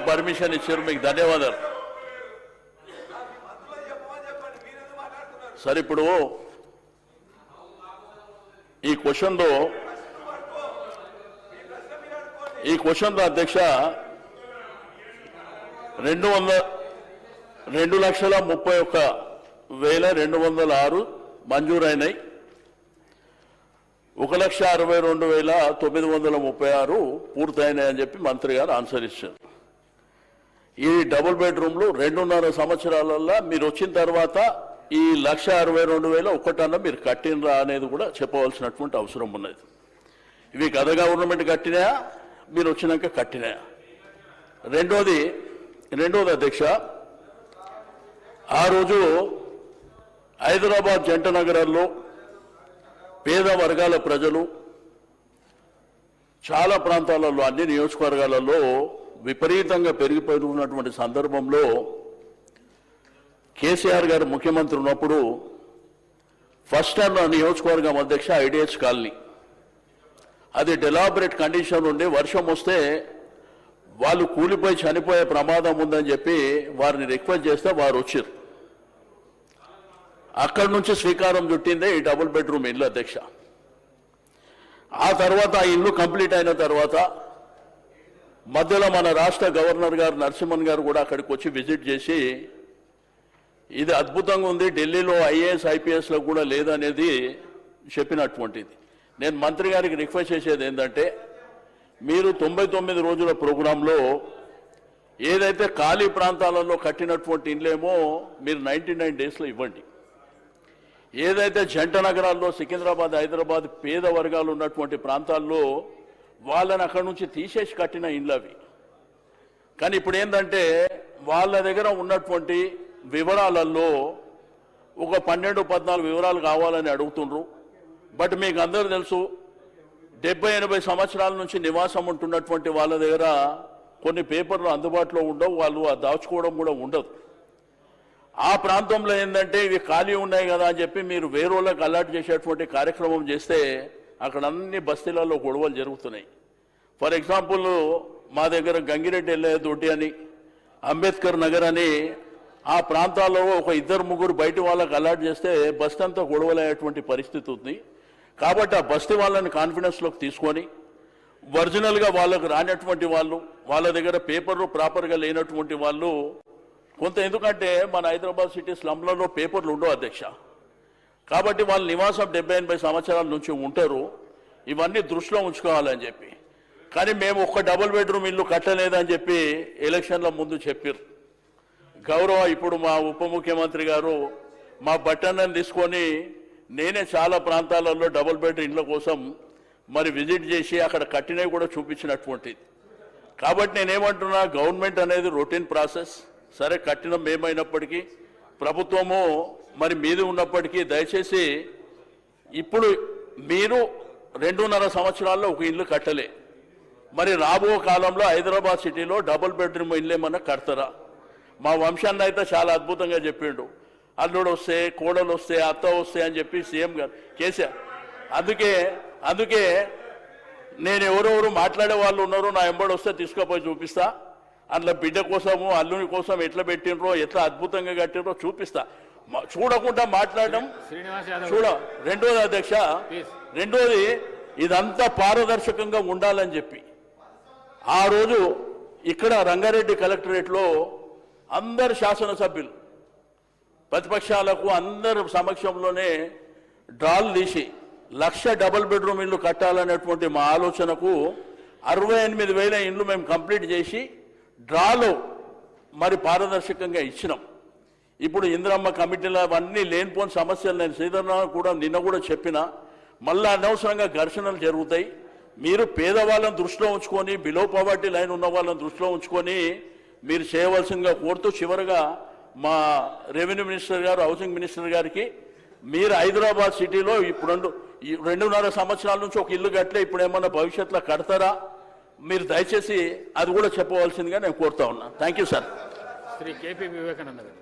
నాకు పర్మిషన్ ఇచ్చారు, మీకు ధన్యవాదాలు. సరే, ఇప్పుడు ఈ క్వశ్చన్లో అధ్యక్ష 2,31,206 మంజూరైనాయి, 1,62,936 పూర్తయినాయని చెప్పి మంత్రి గారు ఆన్సర్ ఇచ్చారు. ఈ డబుల్ బెడ్రూమ్లు 2.5 సంవత్సరాలలో మీరు వచ్చిన తర్వాత ఈ 1,62,000 ఒక్కటన్నా మీరు కట్టినరా అనేది కూడా చెప్పవలసినటువంటి అవసరం ఉన్నది. ఇవి గత గవర్నమెంట్ కట్టినాయా, మీరు వచ్చినాక కట్టినాయా? రెండోది అధ్యక్ష, ఆ రోజు హైదరాబాద్ జంట నగరాల్లో పేద వర్గాల ప్రజలు చాలా ప్రాంతాలలో, అన్ని నియోజకవర్గాలలో విపరీతంగా పెరిగిపోయినటువంటి సందర్భంలో కేసీఆర్ గారు ముఖ్యమంత్రి ఉన్నప్పుడు ఫస్ట్ టైం నా నియోజకవర్గం అధ్యక్ష ఐడిహెచ్ కాలనీ, అది డెలాబరేట్ కండిషన్ ఉండి వర్షం వస్తే వాళ్ళు కూలిపోయి చనిపోయే ప్రమాదం ఉందని చెప్పి వారిని రిక్వెస్ట్ చేస్తే వారు వచ్చారు. అక్కడి నుంచి శ్రీకారం చుట్టిందే ఈ డబుల్ బెడ్రూమ్ ఇల్లు అధ్యక్ష. ఆ తర్వాత ఆ ఇల్లు కంప్లీట్ అయిన తర్వాత మధ్యలో మన రాష్ట్ర గవర్నర్ గారు నరసింహన్ గారు కూడా అక్కడికి వచ్చి విజిట్ చేసి ఇది అద్భుతంగా ఉంది, ఢిల్లీలో ఐఏఎస్ ఐపీఎస్లో కూడా లేదనేది చెప్పినటువంటిది. నేను మంత్రి గారికి రిక్వెస్ట్ చేసేది ఏంటంటే, మీరు 99 రోజుల ప్రోగ్రాంలో ఏదైతే ఖాళీ ప్రాంతాలలో కట్టినటువంటి ఇండ్లేమో మీరు 99 డేస్లో ఇవ్వండి. ఏదైతే జంట నగరాల్లో సికింద్రాబాద్, హైదరాబాద్ పేద వర్గాలు ఉన్నటువంటి ప్రాంతాల్లో వాళ్ళని అక్కడి నుంచి తీసేసి కట్టిన ఇండ్లు అవి. కానీ ఇప్పుడు ఏంటంటే వాళ్ళ దగ్గర ఉన్నటువంటి వివరాలలో ఒక 12-14 వివరాలు కావాలని అడుగుతుండ్రు. బట్ మీకు అందరూ తెలుసు, 70-80 సంవత్సరాల నుంచి నివాసం ఉంటున్నటువంటి వాళ్ళ దగ్గర కొన్ని పేపర్లు అందుబాటులో ఉండవు, వాళ్ళు దాచుకోవడం కూడా ఉండదు. ఆ ప్రాంతంలో ఏంటంటే ఇవి ఖాళీ ఉన్నాయి కదా అని చెప్పి మీరు వేరేళ్ళకి అలర్ట్ చేసేటువంటి కార్యక్రమం చేస్తే అక్కడ అన్ని బస్తీలలో గొడవలు జరుగుతున్నాయి. ఫర్ ఎగ్జాంపుల్ మా దగ్గర గంగిరెడ్డి దొడ్డి అని, అంబేద్కర్ నగర్ అని ఆ ప్రాంతాల్లో ఒక 2-3 బయట వాళ్ళకి అలర్ట్ చేస్తే బస్తీ అంతా గొడవలయ్యేటువంటి పరిస్థితి ఉంది. కాబట్టి ఆ బస్తీ వాళ్ళని కాన్ఫిడెన్స్లోకి తీసుకొని ఒరిజినల్గా వాళ్ళకు రానటువంటి వాళ్ళు, వాళ్ళ దగ్గర పేపర్లు ప్రాపర్గా లేనటువంటి వాళ్ళు కొంత, ఎందుకంటే మన హైదరాబాద్ సిటీ స్లమ్లలో పేపర్లు ఉండవు అధ్యక్ష. కాబట్టి వాళ్ళ నివాసం 70-80 సంవత్సరాల నుంచి ఉంటారు. ఇవన్నీ దృష్టిలో ఉంచుకోవాలని చెప్పి. కానీ మేము ఒక్క డబుల్ బెడ్రూమ్ ఇల్లు కట్టలేదని చెప్పి ఎలక్షన్ల ముందు చెప్పారు. ఇప్పుడు మా ఉప ముఖ్యమంత్రి గారు మా బట్టన్నని తీసుకొని నేనే చాలా ప్రాంతాలలో డబుల్ బెడ్ ఇండ్ల కోసం మరి విజిట్ చేసి అక్కడ కట్టినవి కూడా చూపించినటువంటిది. కాబట్టి నేనేమంటున్నా, గవర్నమెంట్ అనేది రొటీన్ ప్రాసెస్. సరే, కట్టినం ఏమైనప్పటికీ ప్రభుత్వము మరి మీది ఉన్నప్పటికీ దయచేసి ఇప్పుడు మీరు 2.5 సంవత్సరాల్లో ఒక ఇల్లు కట్టలే, మరి రాబో కాలంలో హైదరాబాద్ సిటీలో డబుల్ బెడ్రూమ్ ఇల్లు ఏమన్నా కడతారా? మా వంశాన్ని అయితే చాలా అద్భుతంగా చెప్పిండు, అల్లుడు వస్తే, కోడలు వస్తే, అత్త వస్తే అని చెప్పి సీఎం గారు కేసీఆర్. అందుకే నేను ఎవరెవరు మాట్లాడే వాళ్ళు ఉన్నారో నా ఎంబడి వస్తే తీసుకుపోయి చూపిస్తా. అందులో బిడ్డ కోసము అల్లుని కోసం ఎట్లా పెట్టినరో, ఎట్లా అద్భుతంగా కట్టినరో చూపిస్తా. చూడకుండా మాట్లాడడం రెండోది అధ్యక్ష, ఇదంతా పారదర్శకంగా ఉండాలని చెప్పి ఆ రోజు ఇక్కడ రంగారెడ్డి కలెక్టరేట్లో అందరు శాసనసభ్యులు ప్రతిపక్షాలకు అందరి సమక్షంలోనే డ్రాలు తీసి 1,00,000 డబుల్ బెడ్రూమ్ ఇల్లు కట్టాలనేటువంటి మా ఆలోచనకు 68,000 ఇండ్లు మేము కంప్లీట్ చేసి డ్రాలో మరి పారదర్శకంగా ఇచ్చినాం. ఇప్పుడు ఇందిరమ్మ కమిటీలో అవన్నీ లేనిపోని సమస్యలు నేను శ్రీధరరావు కూడా నిన్న కూడా చెప్పినా, మళ్ళీ అనవసరంగా ఘర్షణలు జరుగుతాయి. మీరు పేదవాళ్ళని దృష్టిలో ఉంచుకొని, బిలో పవర్టీ లైన్ ఉన్న వాళ్ళని దృష్టిలో ఉంచుకొని మీరు చేయవలసిందిగా కోరుతూ, చివరిగా మా రెవెన్యూ మినిస్టర్ గారు, హౌసింగ్ మినిస్టర్ గారికి, మీరు హైదరాబాద్ సిటీలో ఇప్పుడు 2.5 సంవత్సరాల నుంచి ఒక ఇల్లు కట్టలే, ఇప్పుడు ఏమన్నా భవిష్యత్తులో కడతారా? మీరు దయచేసి అది కూడా చెప్పవలసిందిగా నేను కోరుతా ఉన్నా. Thank you sir. Shri KP Vivekananda గారు.